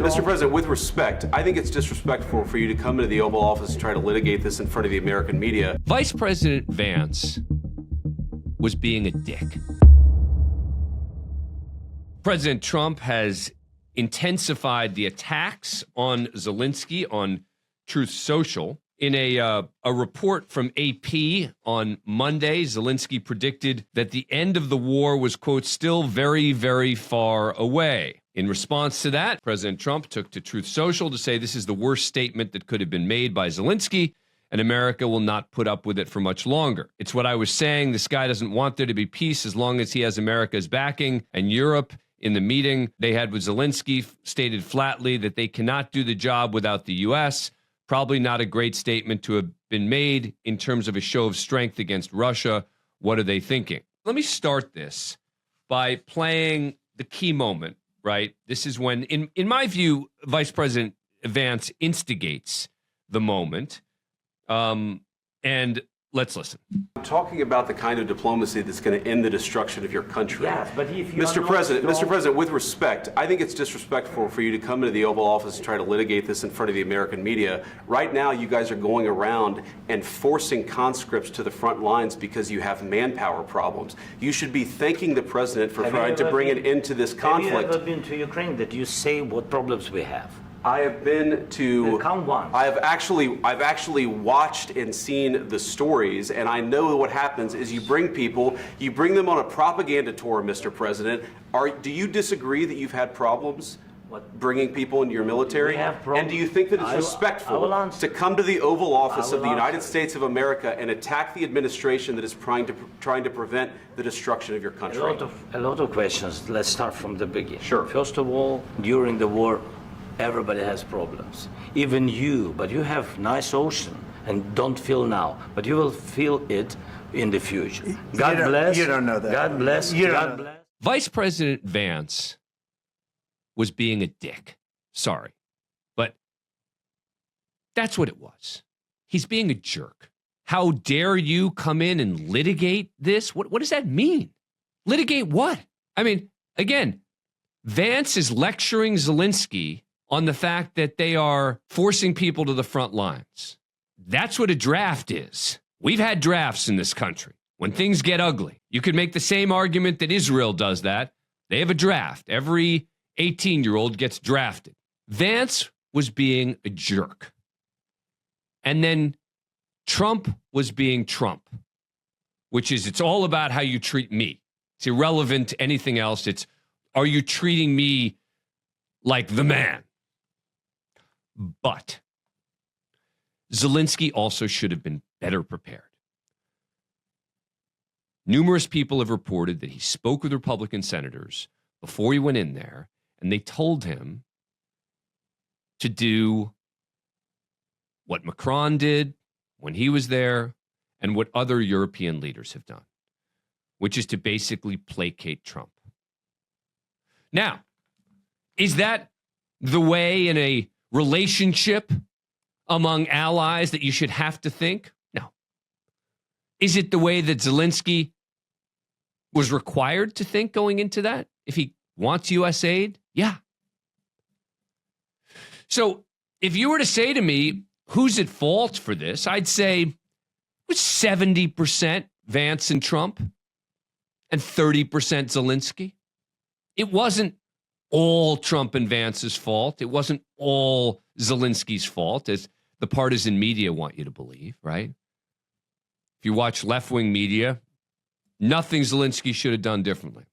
Mr. President, with respect, I think it's disrespectful for you to come into the Oval Office and try to litigate this in front of the American media. Vice President Vance was being a dick. President Trump has intensified the attacks on Zelensky on Truth Social. In a report from AP on Monday, Zelensky predicted that the end of the war was, quote, still very, very far away. In response to that, President Trump took to Truth Social to say this is the worst statement that could have been made by Zelensky, and America will not put up with it for much longer. It's what I was saying. This guy doesn't want there to be peace as long as he has America's backing. And Europe, in the meeting they had with Zelensky, stated flatly that they cannot do the job without the U.S., Probably not a great statement to have been made in terms of a show of strength against Russia. What are they thinking? Let me start this by playing the key moment, right? This is when, in my view, Vice President Vance instigates the moment. And let's listen. I'm talking about the kind of diplomacy that's going to end the destruction of your country. Yes, but if you Mr. President, with respect, I think it's disrespectful for you to come into the Oval Office and try to litigate this in front of the American media. Right now, you guys are going around and forcing conscripts to the front lines because you have manpower problems. You should be thanking the president for trying to bring an end to this conflict. Have you ever been to Ukraine that you say what problems we have? I have been to. Count one. I've actually watched and seen the stories, and I know what happens is you bring them on a propaganda tour, Mr. President. Do you disagree that you've had problems bringing people into your military? And do you think that it's respectful to come to the Oval Office of the United States of America and attack the administration that is trying to prevent the destruction of your country? A lot of questions. Let's start from the beginning. Sure. First of all, during the war, everybody has problems, even you, but you have nice ocean and don't feel now, but you will feel it in the future. God bless. You don't know that. God bless. God bless. Vice President Vance was being a dick. Sorry. But that's what it was. He's being a jerk. How dare you come in and litigate this? What does that mean? Litigate what? I mean, again, Vance is lecturing Zelensky on the fact that they are forcing people to the front lines. That's what a draft is. We've had drafts in this country. When things get ugly, you could make the same argument that Israel does that. They have a draft. Every 18-year-old gets drafted. Vance was being a jerk. And then Trump was being Trump, which is it's all about how you treat me. It's irrelevant to anything else. It's, are you treating me like the man? But Zelensky also should have been better prepared. Numerous people have reported that he spoke with Republican senators before he went in there, and they told him to do what Macron did when he was there and what other European leaders have done, which is to basically placate Trump. Now, is that the way in a relationship among allies that you should have to think? No. Is it the way that Zelensky was required to think going into that? If he wants U.S. aid? Yeah. So if you were to say to me, who's at fault for this? I'd say it was 70% Vance and Trump and 30% Zelensky. It wasn't all Trump and Vance's fault. It wasn't all Zelensky's fault, as the partisan media want you to believe, right? If you watch left-wing media, nothing Zelensky should have done differently.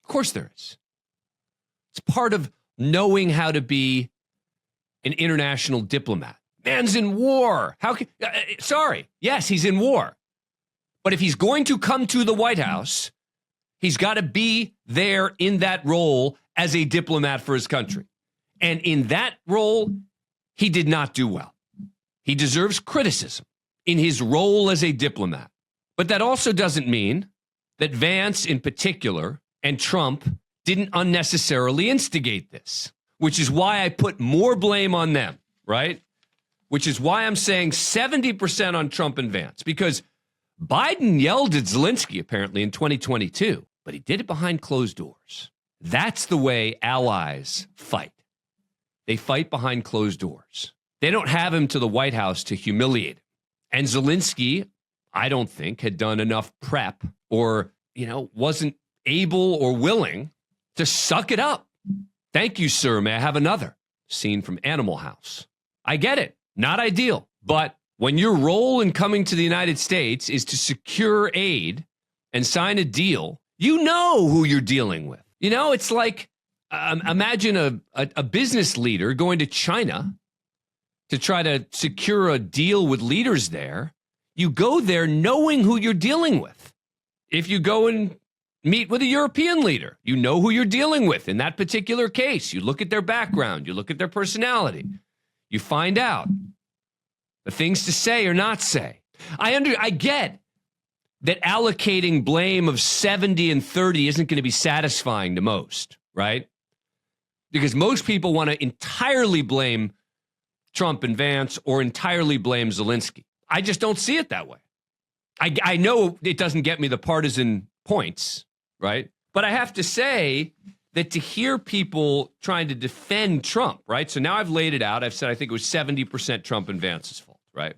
Of course there is. It's part of knowing how to be an international diplomat. Man's in war. How can, sorry, yes, he's in war. But if he's going to come to the White House, he's got to be there in that role as a diplomat for his country. And in that role, he did not do well. He deserves criticism in his role as a diplomat. But that also doesn't mean that Vance in particular and Trump didn't unnecessarily instigate this, which is why I put more blame on them, right? Which is why I'm saying 70% on Trump and Vance, because Biden yelled at Zelensky apparently in 2022, but he did it behind closed doors. That's the way allies fight. They fight behind closed doors. They don't have him to the White House to humiliate him. And Zelensky, I don't think, had done enough prep or, wasn't able or willing to suck it up. Thank you, sir. May I have another? Scene from Animal House. I get it. Not ideal. But when your role in coming to the United States is to secure aid and sign a deal, you know who you're dealing with. It's like, imagine a business leader going to China to try to secure a deal with leaders there. You go there knowing who you're dealing with. If you go and meet with a European leader, you know who you're dealing with in that particular case. You look at their background, you look at their personality, you find out the things to say or not say. I get that allocating blame of 70 and 30 isn't going to be satisfying to most, right? Because most people want to entirely blame Trump and Vance or entirely blame Zelensky. I just don't see it that way. I know it doesn't get me the partisan points, right? But I have to say that to hear people trying to defend Trump, right? So now I've laid it out. I've said I think it was 70% Trump and Vance's fault, right?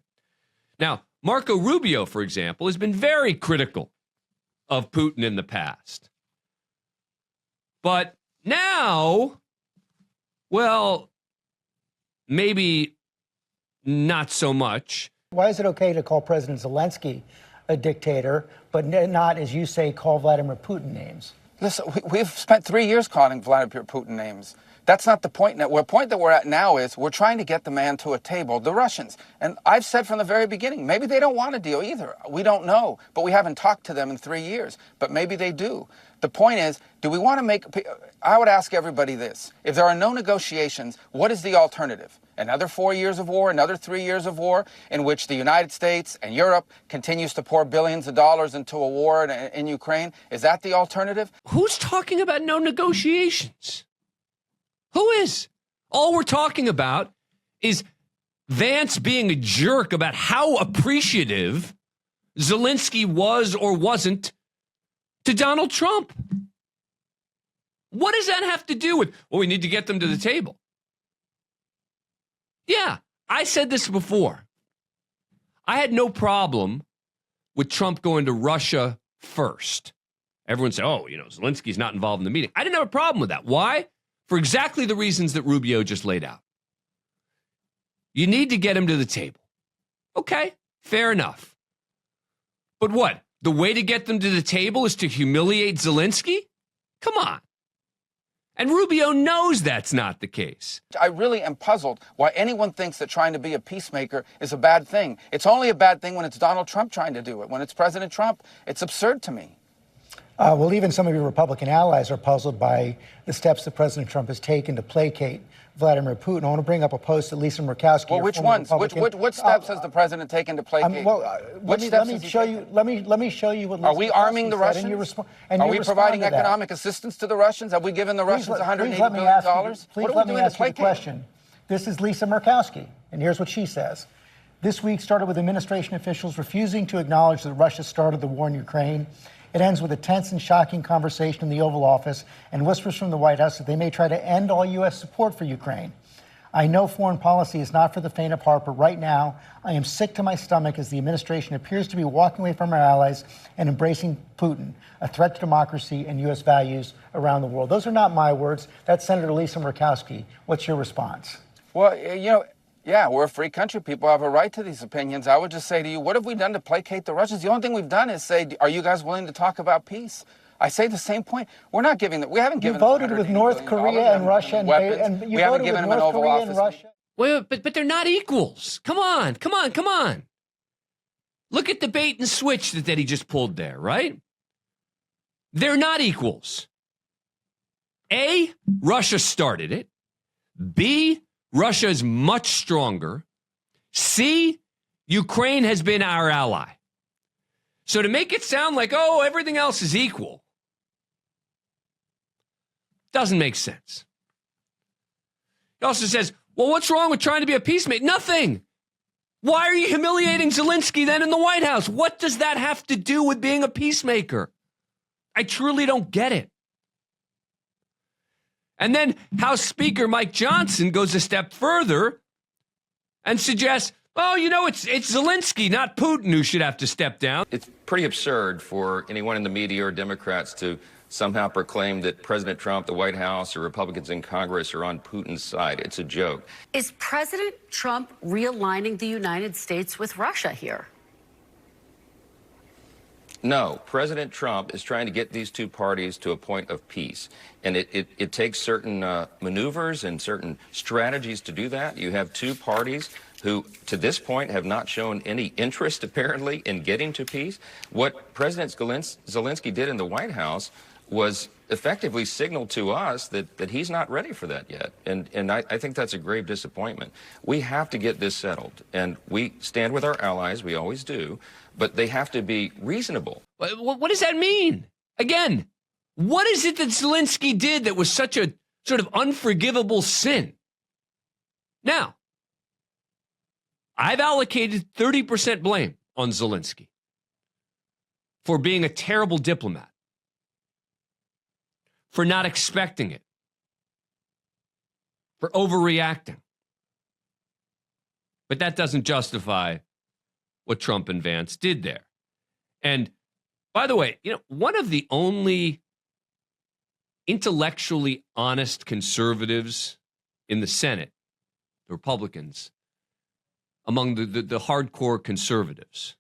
Now, Marco Rubio, for example, has been very critical of Putin in the past. But now, well, maybe not so much. Why is it okay to call President Zelensky a dictator, but not, as you say, call Vladimir Putin names? Listen, we've spent 3 years calling Vladimir Putin names. That's not the point. The point that we're at now is we're trying to get the man to a table, the Russians. And I've said from the very beginning, maybe they don't want a deal either. We don't know. But we haven't talked to them in 3 years. But maybe they do. The point is, do we want to make... I would ask everybody this. If there are no negotiations, what is the alternative? Another 4 years of war, another 3 years of war, in which the United States and Europe continues to pour billions of dollars into a war in Ukraine? Is that the alternative? Who's talking about no negotiations? Who is? All we're talking about is Vance being a jerk about how appreciative Zelensky was or wasn't to Donald Trump. What does that have to do with, well, we need to get them to the table? Yeah, I said this before. I had no problem with Trump going to Russia first. Everyone said, oh, Zelensky's not involved in the meeting. I didn't have a problem with that. Why? For exactly the reasons that Rubio just laid out. You need to get him to the table. Okay, fair enough. But what? The way to get them to the table is to humiliate Zelensky? Come on. And Rubio knows that's not the case. I really am puzzled why anyone thinks that trying to be a peacemaker is a bad thing. It's only a bad thing when it's Donald Trump trying to do it. When it's President Trump, it's absurd to me. Well, even some of your Republican allies are puzzled by the steps that President Trump has taken to placate Vladimir Putin. I want to bring up a post that Lisa Murkowski. Well, which ones? What steps has the president taken to placate? Let me show you. Let me show you what. Are we arming the Russians? Are we providing economic assistance to the Russians? Have we given the Russians $180 billion? Please let me ask you the question. This is Lisa Murkowski, and here's what she says. This week started with administration officials refusing to acknowledge that Russia started the war in Ukraine. It ends with a tense and shocking conversation in the Oval Office and whispers from the White House that they may try to end all U.S. support for Ukraine. I know foreign policy is not for the faint of heart, but right now I am sick to my stomach as the administration appears to be walking away from our allies and embracing Putin, a threat to democracy and U.S. values around the world. Those are not my words. That's Senator Lisa Murkowski. What's your response? Well, yeah, we're a free country. People have a right to these opinions. I would just say to you, what have we done to placate the Russians? The only thing we've done is say, are you guys willing to talk about peace? I say the same point. We're not giving that. We haven't given. You voted with North Korea and Russia and weapons. And you we haven't voted given with them an North Oval Korea Office. and Russia. Wait, but they're not equals. Come on. Look at the bait and switch that he just pulled there, right? They're not equals. A, Russia started it. B, Russia is much stronger. C, Ukraine has been our ally. So to make it sound like, oh, everything else is equal, doesn't make sense. He also says, well, what's wrong with trying to be a peacemaker? Nothing. Why are you humiliating Zelensky then in the White House? What does that have to do with being a peacemaker? I truly don't get it. And then House Speaker Mike Johnson goes a step further and suggests, oh, you know, it's Zelensky, not Putin, who should have to step down. It's pretty absurd for anyone in the media or Democrats to somehow proclaim that President Trump, the White House, or Republicans in Congress are on Putin's side. It's a joke. Is President Trump realigning the United States with Russia here? No, President Trump is trying to get these two parties to a point of peace. And it takes certain maneuvers and certain strategies to do that. You have two parties who, to this point, have not shown any interest, apparently, in getting to peace. What President Zelensky did in the White House was effectively signal to us that he's not ready for that yet. And I think that's a grave disappointment. We have to get this settled. And we stand with our allies, we always do, but they have to be reasonable. What does that mean? Again, what is it that Zelensky did that was such a sort of unforgivable sin? Now, I've allocated 30% blame on Zelensky for being a terrible diplomat, for not expecting it, for overreacting. But that doesn't justify what Trump and Vance did there. And by the way, you know, one of the only intellectually honest conservatives in the Senate, the Republicans, among the hardcore conservatives.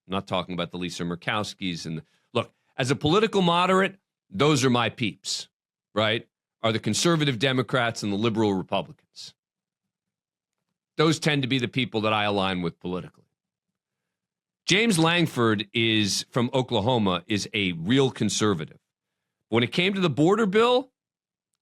I'm not talking about the Lisa Murkowskis. Look, as a political moderate, those are my peeps, right? Are the conservative Democrats and the liberal Republicans. Those tend to be the people that I align with politically. James Langford is from Oklahoma, is a real conservative. When it came to the border bill,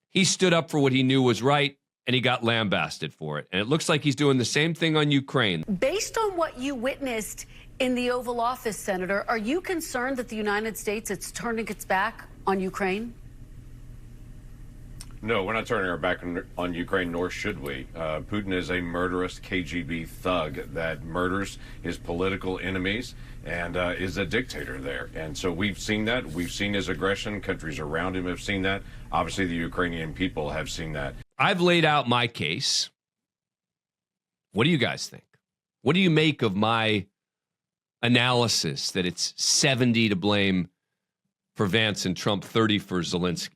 he stood up for what he knew was right, and he got lambasted for it. And it looks like he's doing the same thing on Ukraine. Based on what you witnessed in the Oval Office, Senator, are you concerned that the United States is turning its back on Ukraine? No, we're not turning our back on Ukraine, nor should we. Putin is a murderous KGB thug that murders his political enemies and is a dictator there. And so we've seen that. We've seen his aggression. Countries around him have seen that. Obviously, the Ukrainian people have seen that. I've laid out my case. What do you guys think? What do you make of my analysis that it's 70 to blame for Vance and Trump, 30 for Zelensky?